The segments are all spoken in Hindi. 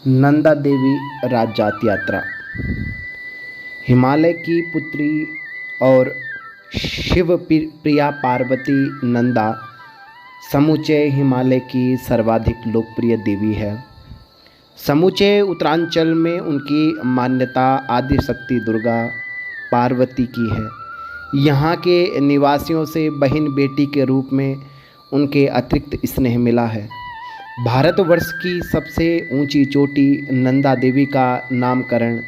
नंदा देवी राज्यात यात्रा। हिमालय की पुत्री और शिव प्रिया पार्वती नंदा समूचे हिमालय की सर्वाधिक लोकप्रिय देवी है। समूचे उत्तरांचल में उनकी मान्यता आदि शक्ति दुर्गा पार्वती की है। यहाँ के निवासियों से बहन बेटी के रूप में उनके अतिरिक्त स्नेह मिला है। भारतवर्ष की सबसे ऊंची चोटी नंदा देवी का नामकरण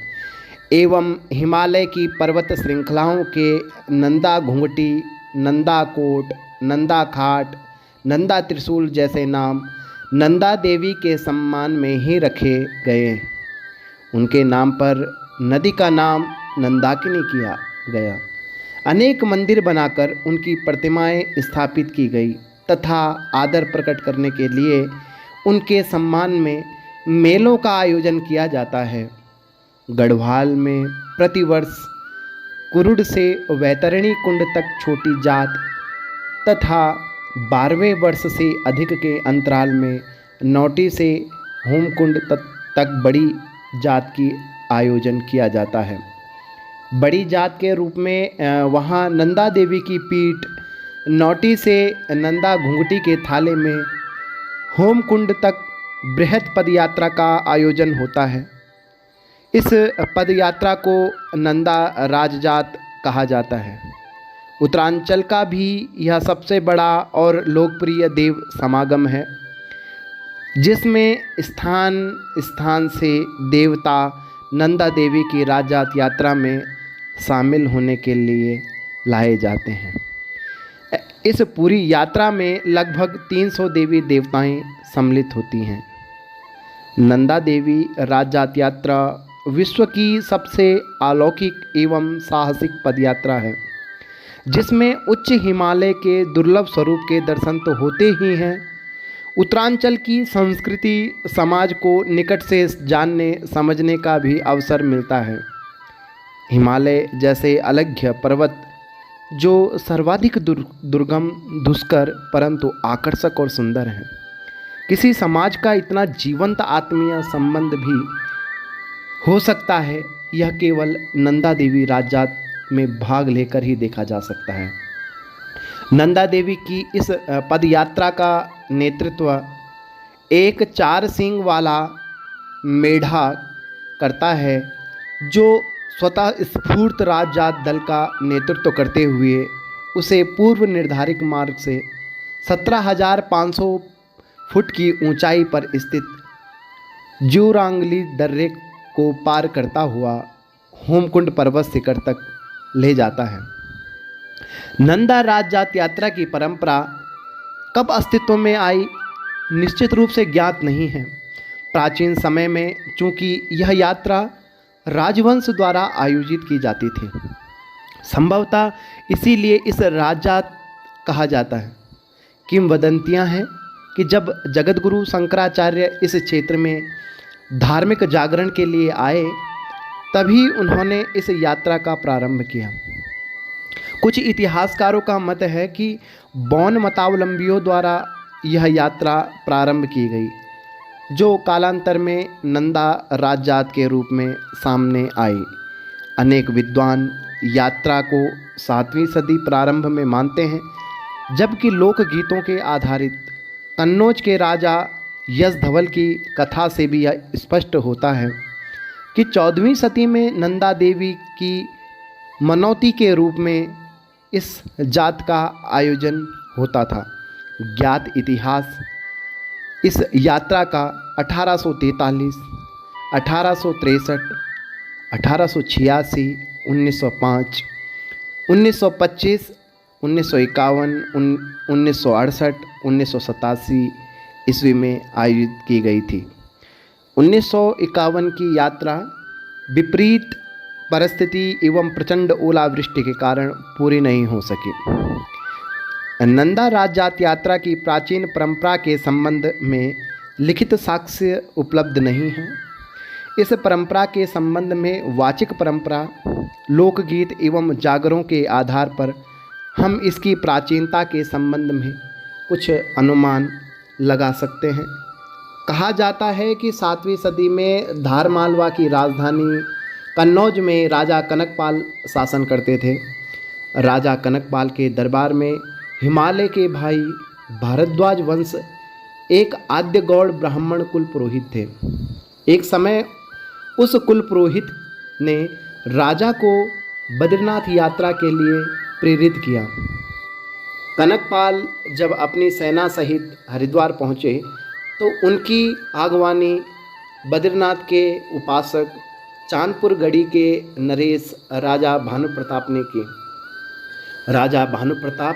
एवं हिमालय की पर्वत श्रृंखलाओं के नंदा घुंघटी, नंदा कोट, नंदा खाट, नंदा त्रिशूल जैसे नाम नंदा देवी के सम्मान में ही रखे गए। उनके नाम पर नदी का नाम नंदाकिनी किया गया। अनेक मंदिर बनाकर उनकी प्रतिमाएं स्थापित की गई तथा आदर प्रकट करने के लिए उनके सम्मान में मेलों का आयोजन किया जाता है। गढ़वाल में प्रतिवर्ष कुरुड से वैतरणी कुंड तक छोटी जात तथा 12वें वर्ष से अधिक के अंतराल में नौटी से होमकुंड तक बड़ी जात की आयोजन किया जाता है। बड़ी जात के रूप में वहाँ नंदा देवी की पीठ नौटी से नंदा घुंघटी के थाले में होमकुंड तक बृहद पदयात्रा का आयोजन होता है। इस पदयात्रा को नंदा राजजात कहा जाता है। उत्तरांचल का भी यह सबसे बड़ा और लोकप्रिय देव समागम है, जिसमें स्थान स्थान से देवता नंदा देवी की राजजात यात्रा में शामिल होने के लिए लाए जाते हैं। इस पूरी यात्रा में लगभग 300 देवी देवताएं सम्मिलित होती हैं। नंदा देवी राज्यात यात्रा विश्व की सबसे अलौकिक एवं साहसिक पदयात्रा है, जिसमें उच्च हिमालय के दुर्लभ स्वरूप के दर्शन तो होते ही हैं, उत्तरांचल की संस्कृति समाज को निकट से जानने समझने का भी अवसर मिलता है। हिमालय जैसे अलघ्य पर्वत जो सर्वाधिक दुर्गम, दुष्कर परंतु आकर्षक और सुंदर हैं, किसी समाज का इतना जीवंत आत्मीय संबंध भी हो सकता है, यह केवल नंदा देवी राज्यात में भाग लेकर ही देखा जा सकता है। नंदा देवी की इस पदयात्रा का नेतृत्व एक 4 सींग वाला मेढ़ा करता है, जो स्वतः स्फूर्त राजजात दल का नेतृत्व करते हुए उसे पूर्व निर्धारित मार्ग से 17,500 फुट की ऊंचाई पर स्थित ज्यूरांगली दर्रे को पार करता हुआ होमकुंड पर्वत शिखर तक ले जाता है। नंदा राज्यात यात्रा की परंपरा कब अस्तित्व में आई, निश्चित रूप से ज्ञात नहीं है। प्राचीन समय में चूंकि यह यात्रा राजवंश द्वारा आयोजित की जाती थी, संभवतः इसीलिए इस राज्यात कहा जाता है। किंवदंतियां हैं कि जब जगतगुरु शंकराचार्य इस क्षेत्र में धार्मिक जागरण के लिए आए, तभी उन्होंने इस यात्रा का प्रारंभ किया। कुछ इतिहासकारों का मत है कि बौन मतावलंबियों द्वारा यह यात्रा प्रारंभ की गई, जो कालांतर में नंदा राज्यात के रूप में सामने आई। अनेक विद्वान यात्रा को 7वीं सदी प्रारंभ में मानते हैं, जबकि लोकगीतों के आधारित कन्नौज के राजा यशधवल की कथा से भी यह स्पष्ट होता है कि 14वीं सदी में नंदा देवी की मनौती के रूप में इस जात का आयोजन होता था। ज्ञात इतिहास इस यात्रा का 1843, 1863, 1886, 1905, 1925, 1951, 1968, 1987 ईस्वी में आयोजित की गई थी। 1951 की यात्रा विपरीत परिस्थिति एवं प्रचंड ओलावृष्टि के कारण पूरी नहीं हो सकी। नंदा राज्यात यात्रा की प्राचीन परंपरा के संबंध में लिखित साक्ष्य उपलब्ध नहीं है। इस परंपरा के संबंध में वाचिक परंपरा, लोकगीत एवं जागरों के आधार पर हम इसकी प्राचीनता के संबंध में कुछ अनुमान लगा सकते हैं। कहा जाता है कि 7वीं सदी में धार मालवा की राजधानी कन्नौज में राजा कनकपाल शासन करते थे। राजा कनकपाल के दरबार में हिमालय के भाई भारद्वाज वंश एक आद्य गौड़ ब्राह्मण कुल पुरोहित थे। एक समय उस कुल पुरोहित ने राजा को बद्रीनाथ यात्रा के लिए प्रेरित किया। कनकपाल जब अपनी सेना सहित हरिद्वार पहुँचे तो उनकी आगवानी बद्रीनाथ के उपासक चांदपुर गढ़ी के नरेश राजा भानु प्रताप ने की। राजा भानु प्रताप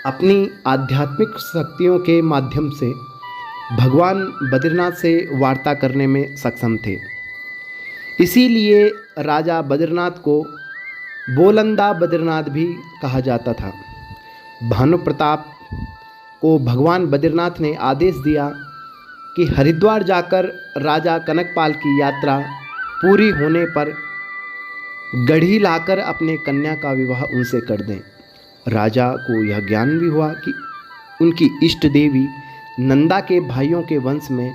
अपनी आध्यात्मिक शक्तियों के माध्यम से भगवान बद्रीनाथ से वार्ता करने में सक्षम थे। इसीलिए राजा बद्रीनाथ को बोलंदा बद्रीनाथ भी कहा जाता था। भानु प्रताप को भगवान बद्रीनाथ ने आदेश दिया कि हरिद्वार जाकर राजा कनकपाल की यात्रा पूरी होने पर गढ़ी लाकर अपने कन्या का विवाह उनसे कर दें। राजा को यह ज्ञान भी हुआ कि उनकी इष्ट देवी नंदा के भाइयों के वंश में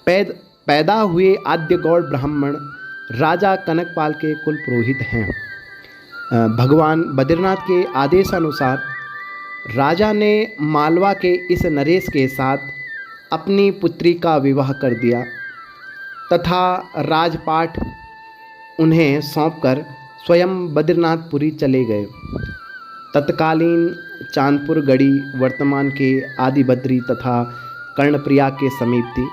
पैदा हुए आद्य गौड़ ब्राह्मण राजा कनकपाल के कुल पुरोहित हैं। भगवान बद्रीनाथ के आदेशानुसार राजा ने मालवा के इस नरेश के साथ अपनी पुत्री का विवाह कर दिया तथा राजपाट उन्हें सौंपकर स्वयं बद्रीनाथपुरी चले गए। तत्कालीन चांदपुर गढ़ी वर्तमान के आदिबद्री तथा कर्णप्रयाग के समीप थी।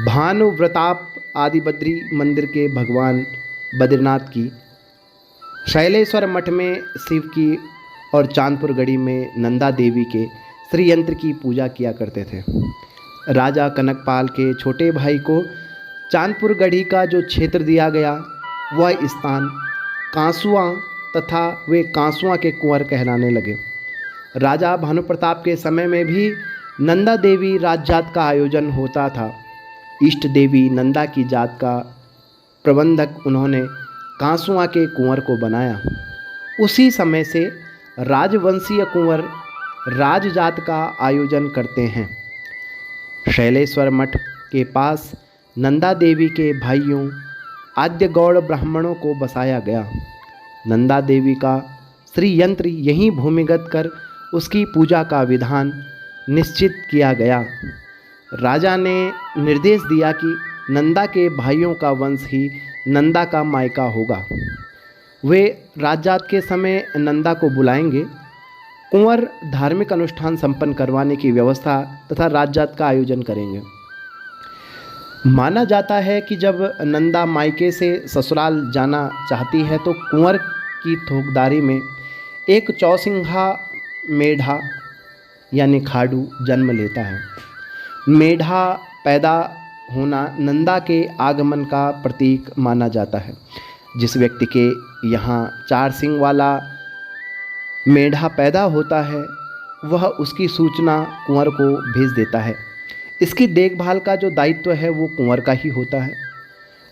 भानुप्रताप आदिबद्री मंदिर के भगवान बद्रीनाथ की, शैलेश्वर मठ में शिव की और चांदपुर गढ़ी में नंदा देवी के श्रीयंत्र की पूजा किया करते थे। राजा कनकपाल के छोटे भाई को चांदपुर गढ़ी का जो क्षेत्र दिया गया वह स्थान कांसुआ तथा वे कांसुआ के कुंवर कहलाने लगे। राजा भानुप्रताप के समय में भी नंदा देवी राजजात का आयोजन होता था। इष्ट देवी नंदा की जात का प्रबंधक उन्होंने कांसुआ के कुंवर को बनाया। उसी समय से राजवंशीय कुंवर राजजात का आयोजन करते हैं। शैलेश्वर मठ के पास नंदा देवी के भाइयों आद्य गौड़ ब्राह्मणों को बसाया गया। नंदा देवी का श्रीयंत्र यहीं भूमिगत कर उसकी पूजा का विधान निश्चित किया गया। राजा ने निर्देश दिया कि नंदा के भाइयों का वंश ही नंदा का मायका होगा। वे राजजात के समय नंदा को बुलाएंगे। कुंवर धार्मिक अनुष्ठान संपन्न करवाने की व्यवस्था तथा राजजात का आयोजन करेंगे। माना जाता है कि जब नंदा मायके से ससुराल जाना चाहती है तो कुंवर की थोकदारी में एक चौसिंघा मेढ़ा यानी खाडू जन्म लेता है। मेढ़ा पैदा होना नंदा के आगमन का प्रतीक माना जाता है। जिस व्यक्ति के यहाँ 4 सिंग वाला मेढ़ा पैदा होता है वह उसकी सूचना कुंवर को भेज देता है। इसकी देखभाल का जो दायित्व है वो कुंवर का ही होता है।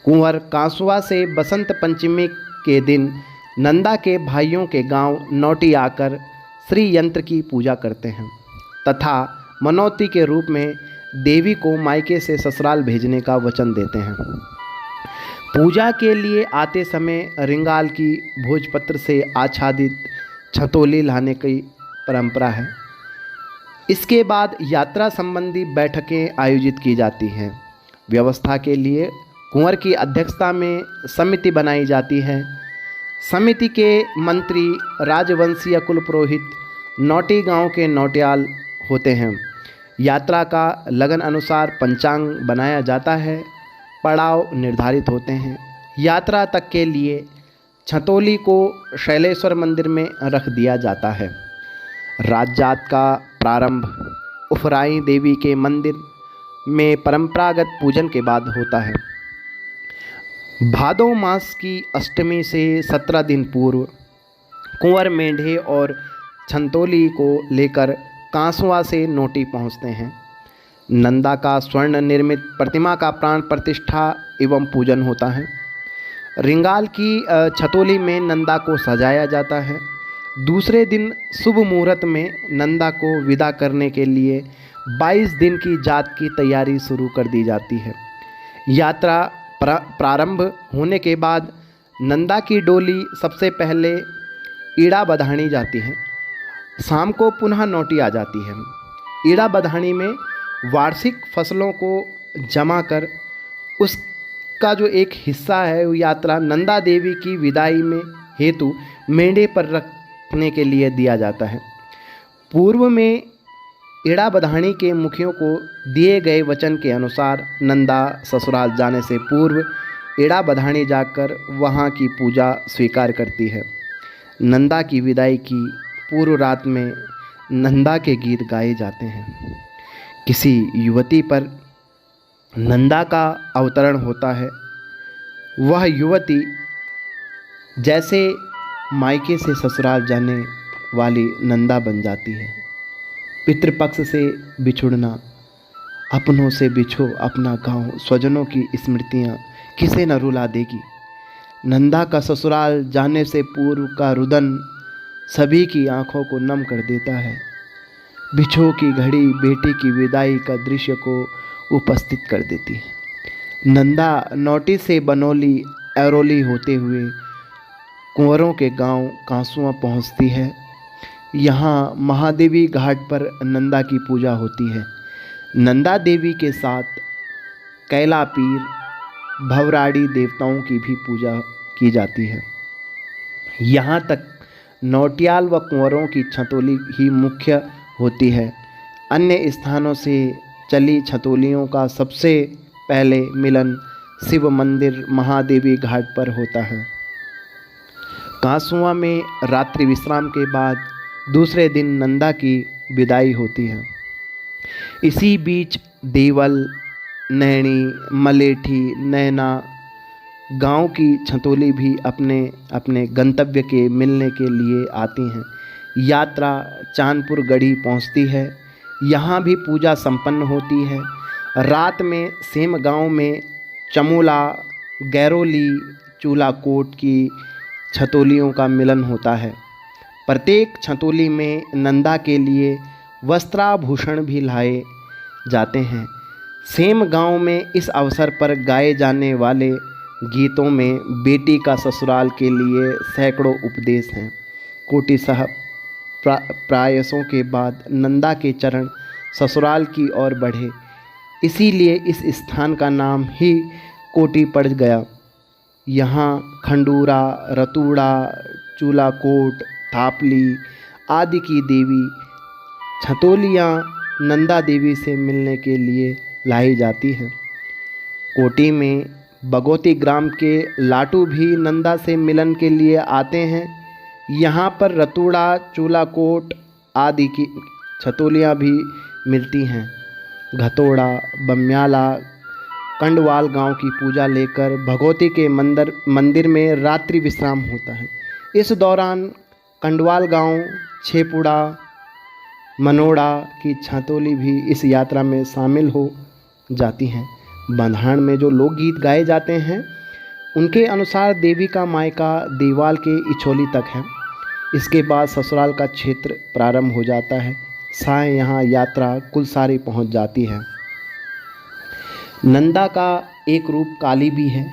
कुंवर कांसुआ से बसंत पंचमी के दिन नंदा के भाइयों के गांव नौटी आकर श्री यंत्र की पूजा करते हैं तथा मनौती के रूप में देवी को मायके से ससुराल भेजने का वचन देते हैं। पूजा के लिए आते समय रिंगाल की भोजपत्र से आच्छादित छतोली लाने की परंपरा है। इसके बाद यात्रा संबंधी बैठकें आयोजित की जाती हैं। व्यवस्था के लिए कुंवर की अध्यक्षता में समिति बनाई जाती है। समिति के मंत्री राजवंशीय कुल पुरोहित नौटी गांव के नौटियाल होते हैं। यात्रा का लगन अनुसार पंचांग बनाया जाता है। पड़ाव निर्धारित होते हैं। यात्रा तक के लिए छतोली को शैलेश्वर मंदिर में रख दिया जाता है। राजजात का प्रारंभ उफराई देवी के मंदिर में परंपरागत पूजन के बाद होता है। भादो मास की अष्टमी से 17 दिन पूर्व कुंवर मेंढे और छंतोली को लेकर कांसुआ से नोटी पहुंचते हैं। नंदा का स्वर्ण निर्मित प्रतिमा का प्राण प्रतिष्ठा एवं पूजन होता है। रिंगाल की छतोली में नंदा को सजाया जाता है। दूसरे दिन शुभ मुहूर्त में नंदा को विदा करने के लिए 22 दिन की जात की तैयारी शुरू कर दी जाती है। यात्रा प्रारंभ होने के बाद नंदा की डोली सबसे पहले ईड़ा बधानी जाती है। शाम को पुनः नौटी आ जाती है। ईड़ा बधानी में वार्षिक फसलों को जमा कर उसका जो एक हिस्सा है वो यात्रा नंदा देवी की विदाई में हेतु मेंढे पर रखने के लिए दिया जाता है। पूर्व में ईड़ा बधानी के मुखियों को दिए गए वचन के अनुसार नंदा ससुराल जाने से पूर्व ईड़ा बधानी जाकर वहाँ की पूजा स्वीकार करती है। नंदा की विदाई की पूर्व रात में नंदा के गीत गाए जाते हैं। किसी युवती पर नंदा का अवतरण होता है। वह युवती जैसे मायके से ससुराल जाने वाली नंदा बन जाती है। पितृपक्ष से बिछुड़ना, अपनों से बिछो अपना गांव, स्वजनों की स्मृतियाँ किसे न रुला देगी। नंदा का ससुराल जाने से पूर्व का रुदन सभी की आंखों को नम कर देता है। बिछो की घड़ी बेटी की विदाई का दृश्य को उपस्थित कर देती है। नंदा नौटी से बनौली एरोली होते हुए कुंवरों के गांव कांसुआ पहुंचती है। यहाँ महादेवी घाट पर नंदा की पूजा होती है। नंदा देवी के साथ कैला पीर, भवराड़ी देवताओं की भी पूजा की जाती है। यहाँ तक नौटियाल व कुंवरों की छतोली ही मुख्य होती है। अन्य स्थानों से चली छतोलियों का सबसे पहले मिलन शिव मंदिर महादेवी घाट पर होता है। कांसुआ में रात्रि विश्राम के बाद दूसरे दिन नंदा की विदाई होती है। इसी बीच देवल, नैनी, मलेठी, नैना गांव की छतोली भी अपने अपने गंतव्य के मिलने के लिए आती हैं। यात्रा चांदपुर गढ़ी पहुंचती है। यहाँ भी पूजा संपन्न होती है। रात में सेम गांव में चमोला, गैरोली, चूलाकोट की छतोलियों का मिलन होता है। प्रत्येक छतोली में नंदा के लिए वस्त्राभूषण भी लाए जाते हैं। सेम गांव में इस अवसर पर गाए जाने वाले गीतों में बेटी का ससुराल के लिए सैकड़ों उपदेश हैं। कोटि सह प्रयासों के बाद नंदा के चरण ससुराल की ओर बढ़े, इसीलिए इस स्थान का नाम ही कोटि पड़ गया। यहाँ खंडूरा, रतूड़ा, चूलाकोट, थापली आदि की देवी छतोलियाँ नंदा देवी से मिलने के लिए लाई जाती हैं। कोटी में बगोती ग्राम के लाटू भी नंदा से मिलन के लिए आते हैं। यहाँ पर रतूड़ा, चूलाकोट आदि की छतोलियाँ भी मिलती हैं। घतोड़ा, बम्याला, कंडवाल गांव की पूजा लेकर भगवती के मंदिर में रात्रि विश्राम होता है। इस दौरान कंडवाल गांव, छेपुड़ा, मनोड़ा की छतोली भी इस यात्रा में शामिल हो जाती हैं। बंधाण में जो लोकगीत गाए जाते हैं उनके अनुसार देवी का मायका देवाल के इछोली तक है। इसके बाद ससुराल का क्षेत्र प्रारंभ हो जाता है। साय यहाँ यात्रा कुलसारी पहुँच जाती है। नंदा का एक रूप काली भी है।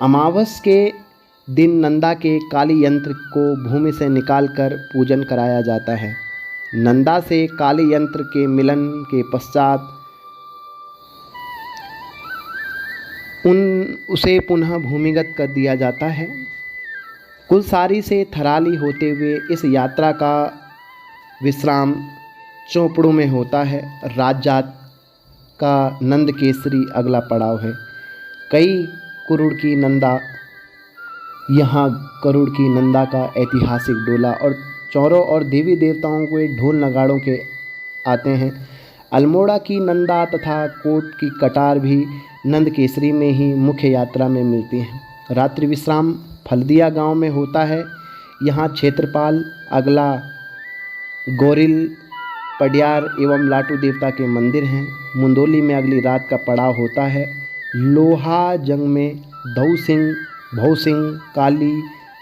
अमावस के दिन नंदा के काली यंत्र को भूमि से निकालकर पूजन कराया जाता है। नंदा से काली यंत्र के मिलन के पश्चात उसे पुनः भूमिगत कर दिया जाता है। कुलसारी से थराली होते हुए इस यात्रा का विश्राम चोपड़ों में होता है। राजजात का नंद केसरी अगला पड़ाव है। कई करुड़ की नंदा, यहाँ करुड़ की नंदा का ऐतिहासिक डोला और चौरों और देवी देवताओं के ढोल नगाड़ों के आते हैं। अल्मोड़ा की नंदा तथा कोट की कटार भी नंद केसरी में ही मुख्य यात्रा में मिलती हैं। रात्रि विश्राम फलदिया गांव में होता है। यहाँ क्षेत्रपाल, अगला, गोरिल, पडियार एवं लाटू देवता के मंदिर हैं। मुंदोली में अगली रात का पड़ाव होता है। लोहा जंग में धऊ सिंह, भौ सिंह, काली,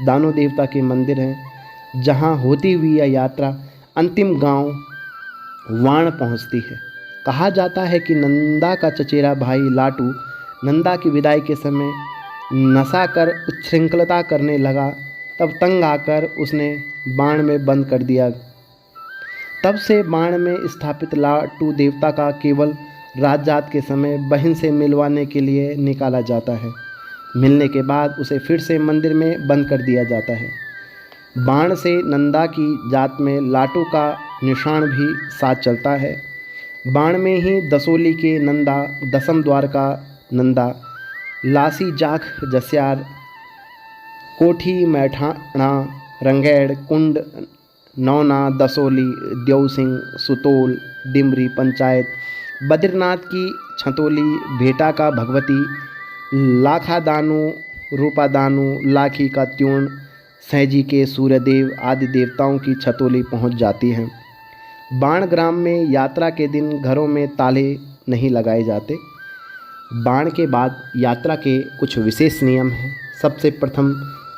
दानो देवता के मंदिर हैं, जहाँ होती हुई यह यात्रा अंतिम गांव वाण पहुँचती है। कहा जाता है कि नंदा का चचेरा भाई लाटू नंदा की विदाई के समय नशा कर उच्छृंखलता करने लगा, तब तंग आकर उसने बाण में बंद कर दिया। तब से बाण में स्थापित लाटू देवता का केवल रात के समय बहन से मिलवाने के लिए निकाला जाता है। मिलने के बाद उसे फिर से मंदिर में बंद कर दिया जाता है। बाण से नंदा की जात में लाटू का निशान भी साथ चलता है। बाण में ही दसोली के नंदा, दसम द्वार का नंदा, लासी जाख जस्यार, कोठी मैठाणा, रंगेड़, कुंड, नौना, दसोली, देव सिंह, सुतोल, डिमरी पंचायत, बद्रीनाथ की छतोली, भेटा का भगवती, लाखा दानू, रूपा दानू, लाखी का त्यूण, सहजी के सूर्यदेव आदि देवताओं की छतोली पहुंच जाती हैं। बाण ग्राम में यात्रा के दिन घरों में ताले नहीं लगाए जाते। बाण के बाद यात्रा के कुछ विशेष नियम हैं। सबसे प्रथम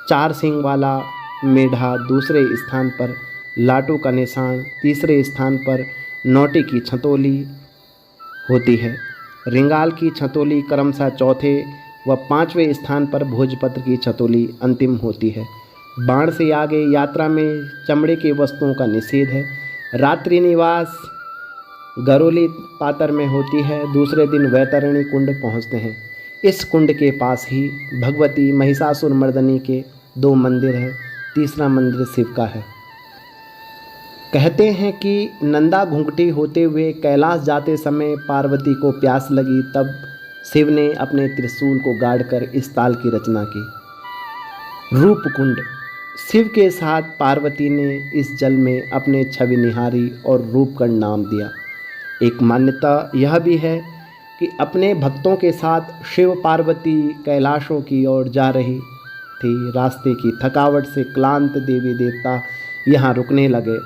4 सींग वाला मेढ़ा, दूसरे स्थान पर लाटू का निशान, तीसरे स्थान पर नौटे की छतोली होती है। रिंगाल की छतोली क्रमशः चौथे व 5वें स्थान पर भोजपत्र की छतोली अंतिम होती है। बाण से आगे यात्रा में चमड़े के वस्तुओं का निषेध है। रात्रि निवास गरोली पातर में होती है। दूसरे दिन वैतरणी कुंड पहुंचते हैं। इस कुंड के पास ही भगवती महिषासुर मर्दनी के 2 मंदिर हैं। तीसरा मंदिर शिव का है। कहते हैं कि नंदा घुंघटी होते हुए कैलाश जाते समय पार्वती को प्यास लगी, तब शिव ने अपने त्रिशूल को गाड़कर इस ताल की रचना की। रूपकुंड, शिव के साथ पार्वती ने इस जल में अपने छवि निहारी और रूपकुंड नाम दिया। एक मान्यता यह भी है कि अपने भक्तों के साथ शिव पार्वती कैलाशों की ओर जा रही थी। रास्ते की थकावट से क्लांत देवी देवता यहाँ रुकने लगे।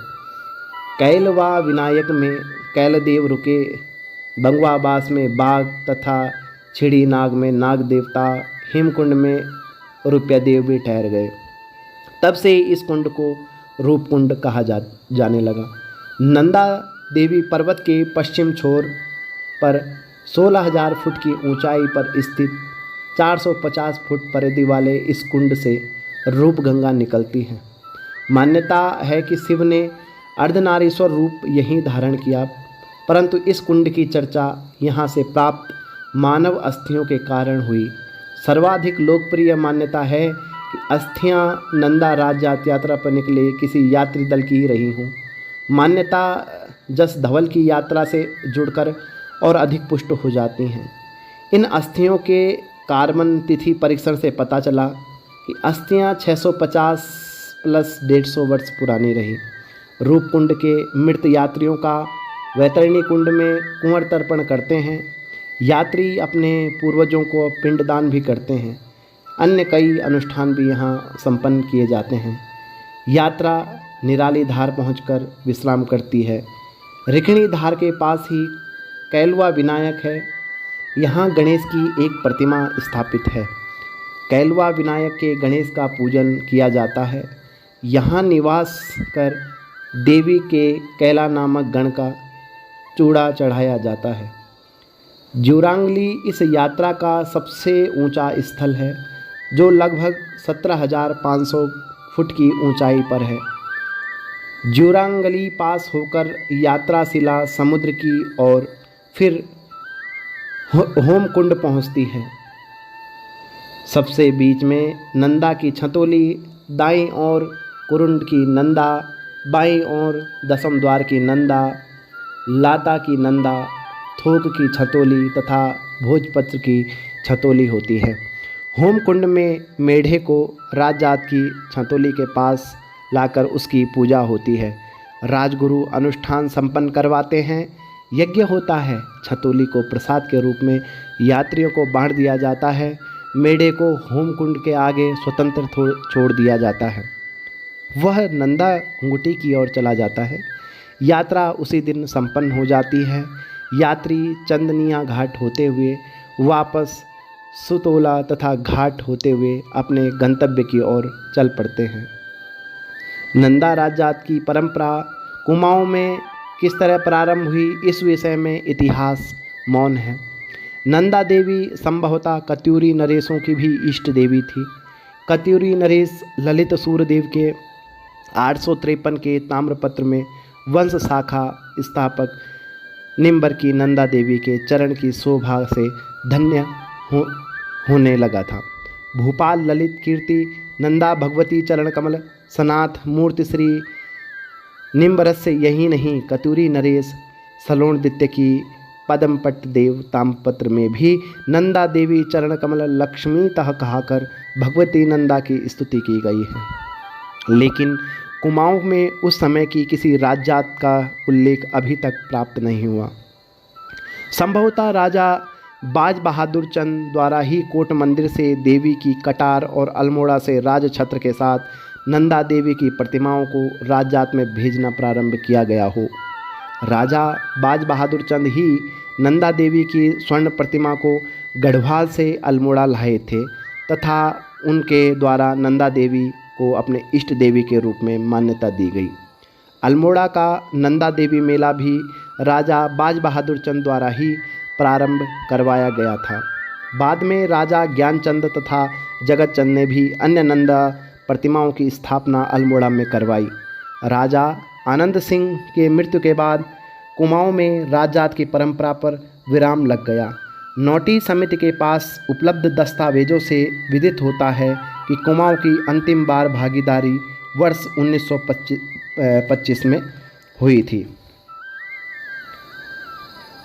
कैलवा विनायक में कैलदेव रुके, बंगवाबास में बाघ तथा छिड़ी नाग में नाग देवता, हेमकुंड में रुपयादेव भी ठहर गए। तब से इस कुंड को रूपकुंड कहा जाने लगा। नंदा देवी पर्वत के पश्चिम छोर पर 16,000 फुट की ऊंचाई पर स्थित 450 फुट परिधि वाले इस कुंड से रूपगंगा निकलती है। मान्यता है कि शिव ने अर्धनारीश्वर रूप यहीं धारण किया, परंतु इस कुंड की चर्चा यहाँ से प्राप्त मानव अस्थियों के कारण हुई। सर्वाधिक लोकप्रिय मान्यता है कि अस्थियाँ नंदा राज्य यात्रा पर निकले किसी यात्री दल की ही रही हूँ। मान्यता जस धवल की यात्रा से जुड़कर और अधिक पुष्ट हो जाती हैं। इन अस्थियों के कार्बन तिथि परीक्षण से पता चला कि अस्थियाँ 650 प्लस 150 वर्ष पुरानी रही। रूपकुंड के मृत यात्रियों का वैतरणी कुंड में कुंवर तर्पण करते हैं। यात्री अपने पूर्वजों को पिंडदान भी करते हैं। अन्य कई अनुष्ठान भी यहाँ संपन्न किए जाते हैं। यात्रा निराली धार पहुंचकर विश्राम करती है। रिखणी धार के पास ही कैलवा विनायक है। यहाँ गणेश की एक प्रतिमा स्थापित है। कैलवा विनायक के गणेश का पूजन किया जाता है। यहाँ निवास कर देवी के कैला नामक गण का चूड़ा चढ़ाया जाता है। ज्यूरांगली इस यात्रा का सबसे ऊंचा स्थल है, जो लगभग 17,500 फुट की ऊंचाई पर है। ज्यूरांगली पास होकर यात्रा शिला समुद्र की और फिर होमकुंड पहुंचती है। सबसे बीच में नंदा की छतोली, दाईं ओर कुरुंड की नंदा, बाईं ओर दसम द्वार की नंदा, लाता की नंदा, थोक की छतोली तथा भोजपत्र की छतोली होती है। होमकुंड में मेढ़े को राजजात की छतोली के पास लाकर उसकी पूजा होती है। राजगुरु अनुष्ठान संपन्न करवाते हैं। यज्ञ होता है। छतोली को प्रसाद के रूप में यात्रियों को बांट दिया जाता है। मेढ़े को होमकुंड के आगे स्वतंत्र छोड़ दिया जाता है। वह नंदा घुंघटी की ओर चला जाता है। यात्रा उसी दिन संपन्न हो जाती है। यात्री चंदनिया घाट होते हुए वापस सुतोला तथा घाट होते हुए अपने गंतव्य की ओर चल पड़ते हैं। नंदा राजजात की परंपरा कुमाऊं में किस तरह प्रारंभ हुई, इस विषय में इतिहास मौन है। नंदा देवी संभवतः कत्यूरी नरेशों की भी इष्ट देवी थी। कत्यूरी नरेश ललित सूर्यदेव के 853 के ताम्रपत्र में वंश शाखा स्थापक निम्बर की नंदा देवी के चरण की शोभा से धन्य होने लगा था। भूपाल ललित कीर्ति नंदा भगवती चरण कमल सनाथ मूर्ति श्री निम्बरस से यही नहीं, कत्यूरी नरेश सलोणदित्य की पद्मपट्ट देव ताम्रपत्र में भी नंदा देवी चरण कमल लक्ष्मी तह कहकर भगवती नंदा की स्तुति की गई है। लेकिन कुमाऊं में उस समय की किसी राजजात का उल्लेख अभी तक प्राप्त नहीं हुआ। संभवतः राजा बाज बहादुर चंद द्वारा ही कोट मंदिर से देवी की कटार और अल्मोड़ा से राज छत्र के साथ नंदा देवी की प्रतिमाओं को राजजात में भेजना प्रारंभ किया गया हो। राजा बाज बहादुर चंद ही नंदा देवी की स्वर्ण प्रतिमा को गढ़वाल से अल्मोड़ा लाए थे तथा उनके द्वारा नंदा देवी को अपने इष्ट देवी के रूप में मान्यता दी गई। अल्मोड़ा का नंदा देवी मेला भी राजा बाज बहादुर चंद द्वारा ही प्रारंभ करवाया गया था। बाद में राजा ज्ञानचंद तथा जगत चंद ने भी अन्य नंदा प्रतिमाओं की स्थापना अल्मोड़ा में करवाई। राजा आनंद सिंह के मृत्यु के बाद कुमाऊं में राजजात की परंपरा पर विराम लग गया। नोटी समिति के पास उपलब्ध दस्तावेजों से विदित होता है कि कुमाऊं की अंतिम बार भागीदारी वर्ष 1925 में हुई थी।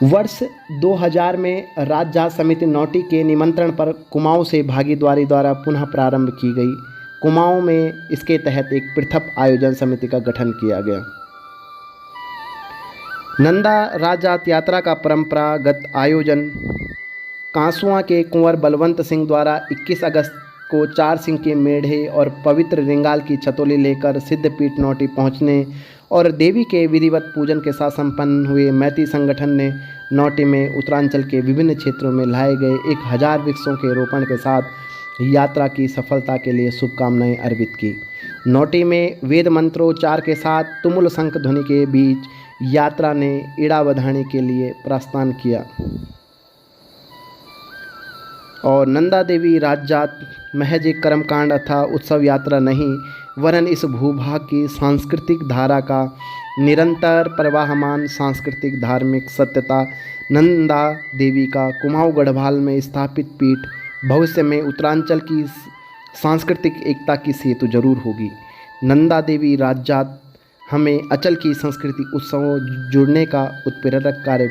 वर्ष 2000 में राजजात समिति नोटी के निमंत्रण पर कुमाऊं से भागीदारी द्वारा पुनः प्रारंभ की गई। कुमाऊं में इसके तहत एक पृथक आयोजन समिति का गठन किया गया। नंदा राजजात यात्रा का परंपरागत आयोजन कांसुआ के कुंवर बलवंत सिंह द्वारा 21 अगस्त को 4 सिंह के मेढ़े और पवित्र रिंगाल की छतोली लेकर सिद्धपीठ नोटी पहुंचने और देवी के विधिवत पूजन के साथ संपन्न हुए। मैती संगठन ने नोटी में उत्तरांचल के विभिन्न क्षेत्रों में लाए गए 1000 वृक्षों के रोपण के साथ यात्रा की सफलता के लिए शुभकामनाएं अर्पित की। नोटी में वेद मंत्रोच्चार के साथ तुमुल शंख ध्वनि के बीच यात्रा ने इड़ावधानी के लिए प्रस्थान किया और नंदा देवी राजजात महज एक कर्मकांड अथवा उत्सव यात्रा नहीं, वरन इस भूभाग की सांस्कृतिक धारा का निरंतर प्रवाहमान सांस्कृतिक धार्मिक सत्यता नंदा देवी का कुमाऊं गढ़वाल में स्थापित पीठ भविष्य में उत्तरांचल की सांस्कृतिक एकता की सेतु जरूर होगी। नंदा देवी राजजात हमें अचल की संस्कृति उत्सवों जुड़ने का उत्प्रेरक कार्य